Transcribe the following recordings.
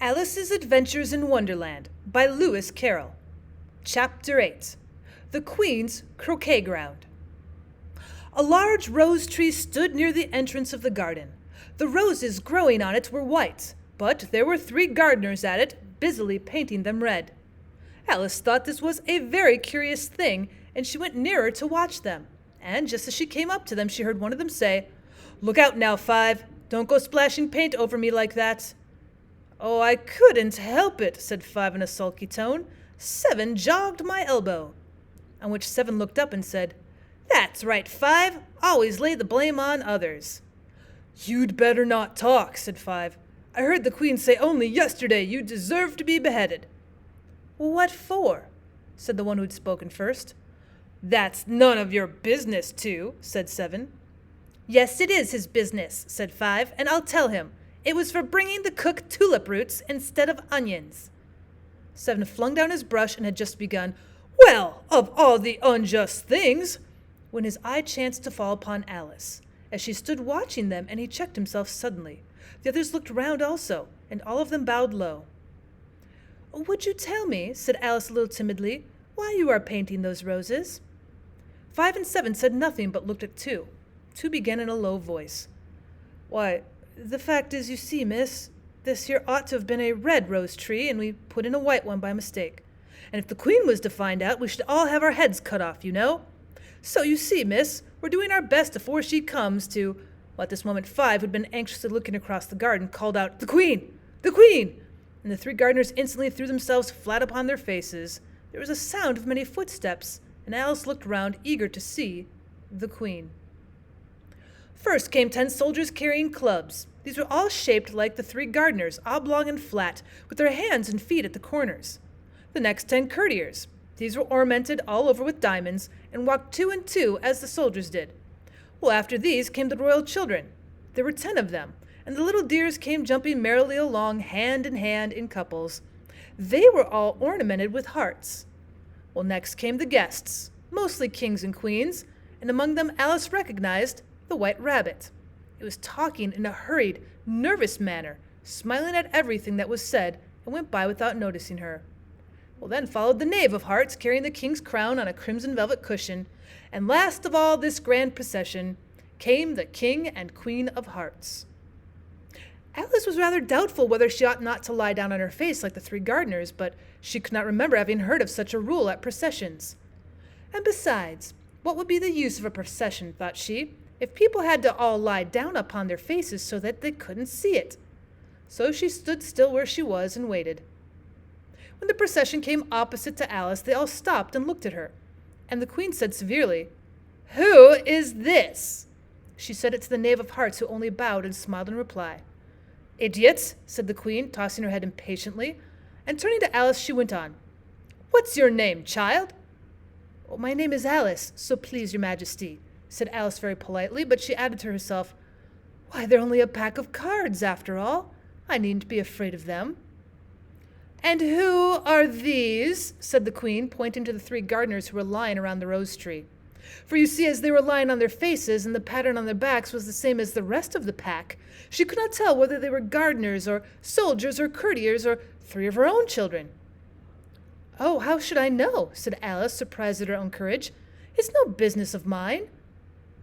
Alice's Adventures in Wonderland by Lewis Carroll. Chapter 8. The Queen's Croquet Ground. A large rose tree stood near the entrance of the garden. The roses growing on it were white, but there were 3 gardeners at it, busily painting them red. Alice thought this was a very curious thing, and she went nearer to watch them. And just as she came up to them, she heard one of them say, "Look out now, 5. Don't go splashing paint over me like that." "Oh, I couldn't help it," said 5 in a sulky tone. 7 jogged my elbow." On which 7 looked up and said, "That's right, 5. Always lay the blame on others." "You'd better not talk," said 5. "I heard the Queen say only yesterday you deserve to be beheaded." "What for?" said the one who'd spoken first. "That's none of your business, too," said 7. "Yes, it is his business," said 5, "and I'll tell him. It was for bringing the cook tulip roots instead of onions." 7 flung down his brush and had just begun, "Well, of all the unjust things," when his eye chanced to fall upon Alice, as she stood watching them, and he checked himself suddenly. The others looked round also, and all of them bowed low. "Would you tell me," said Alice a little timidly, "why you are painting those roses?" 5 and 7 said nothing but looked at 2. 2 began in a low voice. "Why, the fact is, you see, miss, this here ought to have been a red rose tree, and we put in a white one by mistake. And if the Queen was to find out, we should all have our heads cut off, you know. So, you see, miss, we're doing our best afore she comes to—" Well, at this moment 5, who'd been anxiously looking across the garden, called out, "The Queen! The Queen!" And the 3 gardeners instantly threw themselves flat upon their faces. There was a sound of many footsteps, and Alice looked round, eager to see the Queen. First came 10 soldiers carrying clubs. These were all shaped like the 3 gardeners, oblong and flat, with their hands and feet at the corners. The next 10 courtiers. These were ornamented all over with diamonds, and walked 2 and 2 as the soldiers did. Well, after these came the royal children. There were 10 of them, and the little dears came jumping merrily along, hand in hand in couples. They were all ornamented with hearts. Well, next came the guests, mostly kings and queens, and among them Alice recognized the White Rabbit. It was talking in a hurried, nervous manner, smiling at everything that was said, and went by without noticing her. Well, then followed the Knave of Hearts, carrying the king's crown on a crimson velvet cushion, and last of all this grand procession came the King and Queen of Hearts. Alice was rather doubtful whether she ought not to lie down on her face like the 3 gardeners, but she could not remember having heard of such a rule at processions. And besides, what would be the use of a procession, thought she, if people had to all lie down upon their faces so that they couldn't see it? So she stood still where she was and waited. When the procession came opposite to Alice, they all stopped and looked at her, and the Queen said severely, "Who is this?" She said it to the Knave of Hearts, who only bowed and smiled in reply. "Idiot," said the Queen, tossing her head impatiently, and turning to Alice she went on, "What's your name, child?" "Oh, my name is Alice, so please your Majesty," said Alice very politely, but she added to herself, "Why, they're only a pack of cards, after all. I needn't be afraid of them." "And who are these?" said the Queen, pointing to the 3 gardeners who were lying around the rose tree. For you see, as they were lying on their faces, and the pattern on their backs was the same as the rest of the pack, she could not tell whether they were gardeners, or soldiers, or courtiers, or 3 of her own children. "Oh, how should I know?" said Alice, surprised at her own courage. "It's no business of mine."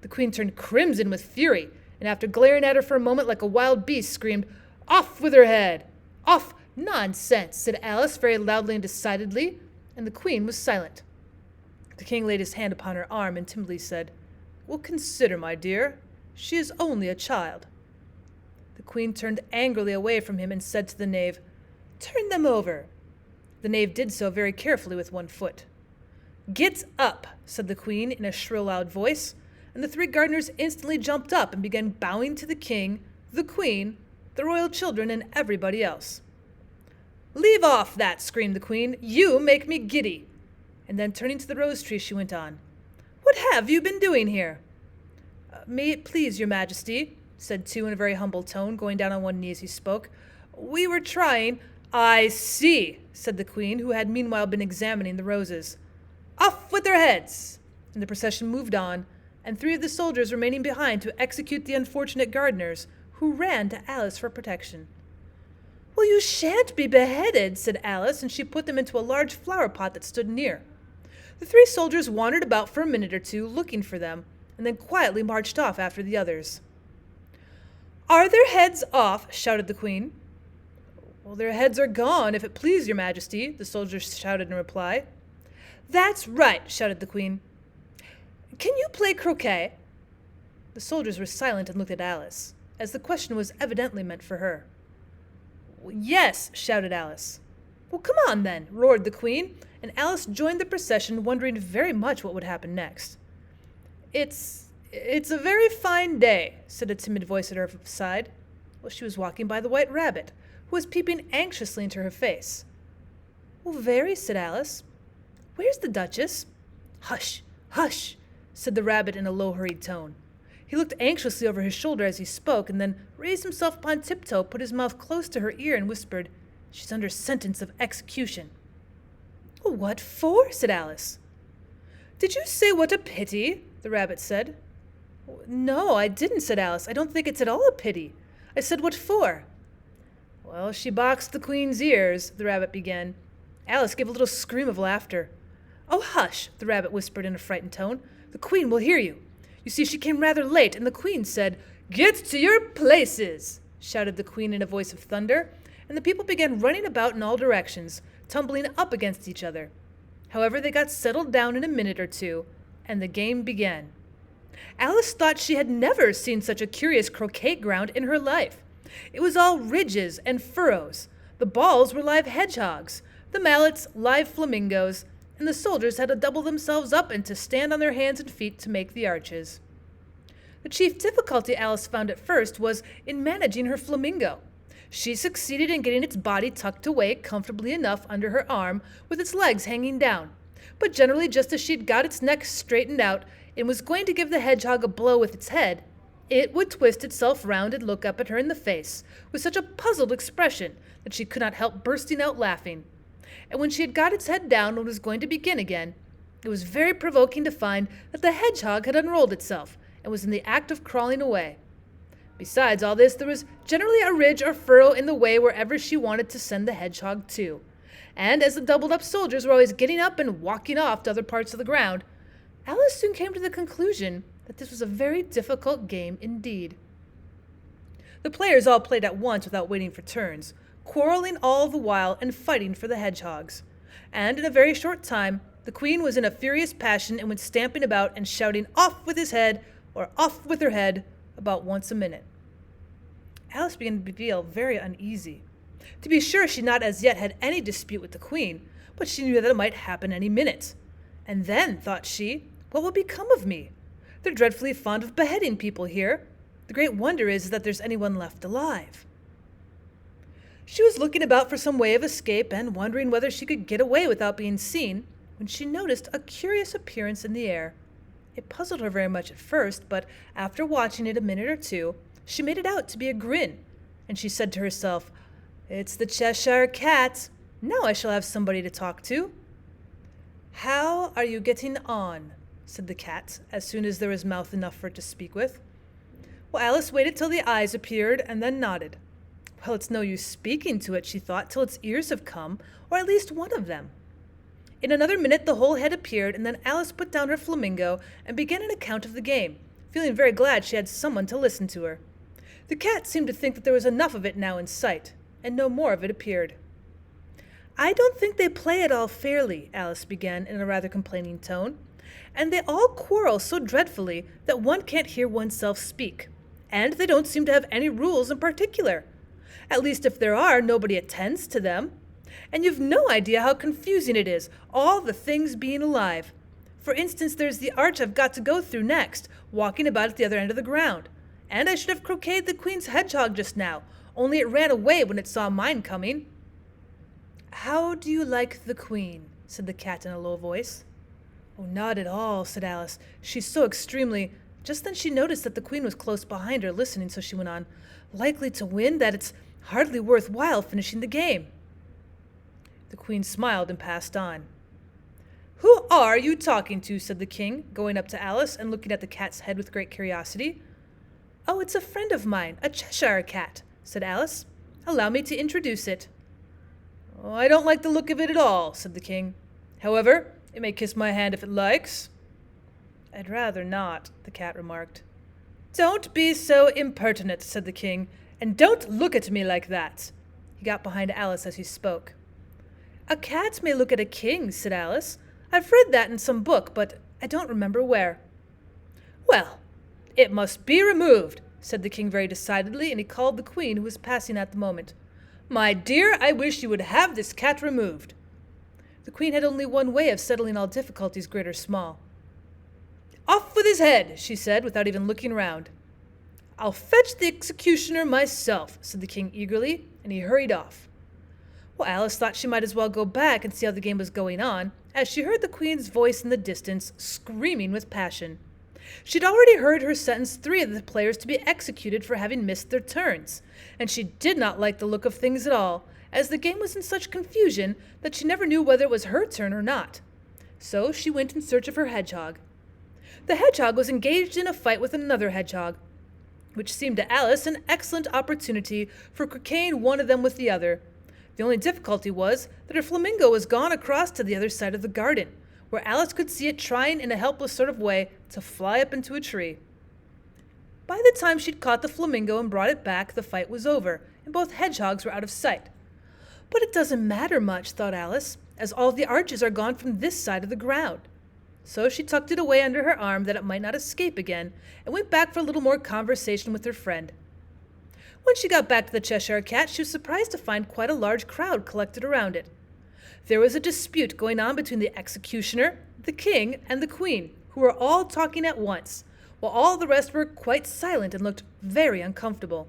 The Queen turned crimson with fury, and after glaring at her for a moment like a wild beast, screamed, "Off with her head! Off!" "Nonsense," said Alice very loudly and decidedly, and the Queen was silent. The King laid his hand upon her arm and timidly said, "Well, consider, my dear, she is only a child." The Queen turned angrily away from him and said to the Knave, "Turn them over." The Knave did so very carefully with one foot. "Get up," said the Queen in a shrill, loud voice, and the 3 gardeners instantly jumped up and began bowing to the King, the Queen, the royal children, and everybody else. "Leave off that," screamed the Queen. "You make me giddy." And then turning to the rose tree, she went on, "What have you been doing here?" "May it please your Majesty," said 2 in a very humble tone, going down on one knee as he spoke, "we were trying—" "I see," said the Queen, who had meanwhile been examining the roses. "Off with their heads!" And the procession moved on, and 3 of the soldiers remaining behind to execute the unfortunate gardeners, who ran to Alice for protection. Well, you shan't be beheaded, said Alice, and she put them into a large flower pot that stood near. The three soldiers wandered about for a minute or two, looking for them, and then quietly marched off after the others. Are their heads off? Shouted the Queen. Well, their heads are gone, if it please your Majesty, the soldiers shouted in reply. That's right, shouted the Queen. Can you play croquet? The soldiers were silent and looked at Alice, as the question was evidently meant for her. Yes, shouted Alice. Well, come on then, roared the Queen, and Alice joined the procession, wondering very much what would happen next. It's a very fine day, said a timid voice at her side. Well, she was walking by the White Rabbit, who was peeping anxiously into her face. Well, very, said Alice. Where's the Duchess? Hush, hush, said the rabbit in a low, hurried tone. He looked anxiously over his shoulder as he spoke, and then raised himself upon tiptoe, put his mouth close to her ear, and whispered, She's under sentence of execution. What for? Said Alice. Did you say what a pity? The rabbit said. No, I didn't, said Alice. I don't think it's at all a pity. I said what for? Well, she boxed the Queen's ears, the rabbit began. Alice gave a little scream of laughter. Oh, hush, the rabbit whispered in a frightened tone. The Queen will hear you. You see, she came rather late, and the Queen said, Get to your places, shouted the Queen in a voice of thunder, and the people began running about in all directions, tumbling up against each other. However, they got settled down in a minute or two, and the game began. Alice thought she had never seen such a curious croquet ground in her life. It was all ridges and furrows. The balls were live hedgehogs, the mallets live flamingos, and the soldiers had to double themselves up and to stand on their hands and feet to make the arches. The chief difficulty Alice found at first was in managing her flamingo. She succeeded in getting its body tucked away comfortably enough under her arm with its legs hanging down, but generally just as she'd got its neck straightened out and was going to give the hedgehog a blow with its head, it would twist itself round and look up at her in the face with such a puzzled expression that she could not help bursting out laughing. And when she had got its head down and was going to begin again, it was very provoking to find that the hedgehog had unrolled itself and was in the act of crawling away. Besides all this, there was generally a ridge or furrow in the way wherever she wanted to send the hedgehog to. And as the doubled-up soldiers were always getting up and walking off to other parts of the ground, Alice soon came to the conclusion that this was a very difficult game indeed. The players all played at once without waiting for turns, quarreling all the while and fighting for the hedgehogs. And in a very short time, the Queen was in a furious passion and went stamping about and shouting, Off with his head, or off with her head, about once a minute. Alice began to feel very uneasy. To be sure, she not as yet had any dispute with the Queen, but she knew that it might happen any minute. And then, thought she, what will become of me? They're dreadfully fond of beheading people here. The great wonder is that there's anyone left alive. She was looking about for some way of escape and wondering whether she could get away without being seen, when she noticed a curious appearance in the air. It puzzled her very much at first, but after watching it a minute or two, she made it out to be a grin, and she said to herself, It's the Cheshire Cat. Now I shall have somebody to talk to. How are you getting on? Said the cat, as soon as there was mouth enough for it to speak with. Well, Alice waited till the eyes appeared, and then nodded. Well, it's no use speaking to it, she thought, till its ears have come, or at least one of them. In another minute the whole head appeared, and then Alice put down her flamingo and began an account of the game, feeling very glad she had someone to listen to her. The cat seemed to think that there was enough of it now in sight, and no more of it appeared. I don't think they play it all fairly, Alice began in a rather complaining tone, and they all quarrel so dreadfully that one can't hear oneself speak, and they don't seem to have any rules in particular. At least if there are, nobody attends to them. And you've no idea how confusing it is, all the things being alive. For instance, there's the arch I've got to go through next, walking about at the other end of the ground. And I should have croqueted the Queen's hedgehog just now, only it ran away when it saw mine coming. How do you like the Queen? Said the cat in a low voice. Oh, not at all, said Alice. She's so extremely... Just then she noticed that the Queen was close behind her, listening, so she went on, likely to win, that it's hardly worth while finishing the game. The Queen smiled and passed on. Who are you talking to? Said the King, going up to Alice and looking at the cat's head with great curiosity. Oh, it's a friend of mine, a Cheshire Cat, said Alice. Allow me to introduce it." "Oh, I don't like the look of it at all," said the king. "However, it may kiss my hand if it likes." "I'd rather not," the cat remarked. "Don't be so impertinent," said the king, "and don't look at me like that." He got behind Alice as he spoke. "A cat may look at a king," said Alice. "I've read that in some book, but I don't remember where." "Well, it must be removed," said the king very decidedly, and he called the queen, who was passing at the moment. "My dear, I wish you would have this cat removed." The queen had only one way of settling all difficulties, great or small. "Off with his head," she said, without even looking round. "I'll fetch the executioner myself," said the king eagerly, and he hurried off. Well, Alice thought she might as well go back and see how the game was going on, as she heard the queen's voice in the distance, screaming with passion. She'd already heard her sentence 3 of the players to be executed for having missed their turns, and she did not like the look of things at all, as the game was in such confusion that she never knew whether it was her turn or not. So she went in search of her hedgehog. The hedgehog was engaged in a fight with another hedgehog, which seemed to Alice an excellent opportunity for croqueting one of them with the other. The only difficulty was that her flamingo was gone across to the other side of the garden, where Alice could see it trying in a helpless sort of way to fly up into a tree. By the time she'd caught the flamingo and brought it back, the fight was over, and both hedgehogs were out of sight. But it doesn't matter much, thought Alice, as all the arches are gone from this side of the ground. So she tucked it away under her arm that it might not escape again, and went back for a little more conversation with her friend. When she got back to the Cheshire Cat, she was surprised to find quite a large crowd collected around it. There was a dispute going on between the executioner, the king, and the queen, who were all talking at once, while all the rest were quite silent and looked very uncomfortable.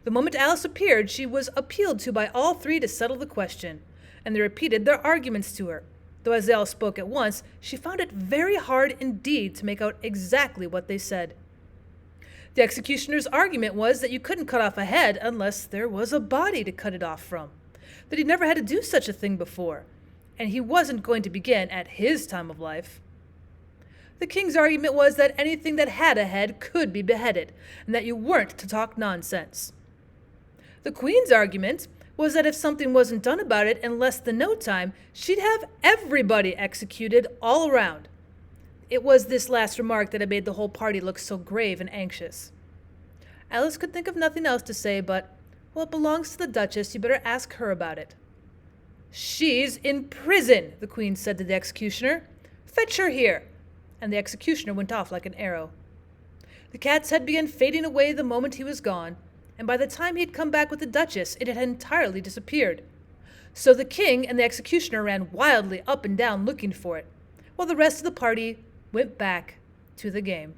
The moment Alice appeared, she was appealed to by all 3 to settle the question, and they repeated their arguments to her, though as they all spoke at once, she found it very hard indeed to make out exactly what they said. The executioner's argument was that you couldn't cut off a head unless there was a body to cut it off from, that he'd never had to do such a thing before, and he wasn't going to begin at his time of life. The king's argument was that anything that had a head could be beheaded, and that you weren't to talk nonsense. The queen's argument was that if something wasn't done about it in less than no time, she'd have everybody executed all around. It was this last remark that had made the whole party look so grave and anxious. Alice could think of nothing else to say but, "Well, it belongs to the Duchess, you better ask her about it." "She's in prison," the queen said to the executioner. "Fetch her here." And the executioner went off like an arrow. The cat's head began fading away the moment he was gone, and by the time he had come back with the Duchess, it had entirely disappeared. So the king and the executioner ran wildly up and down looking for it, while the rest of the party went back to the game.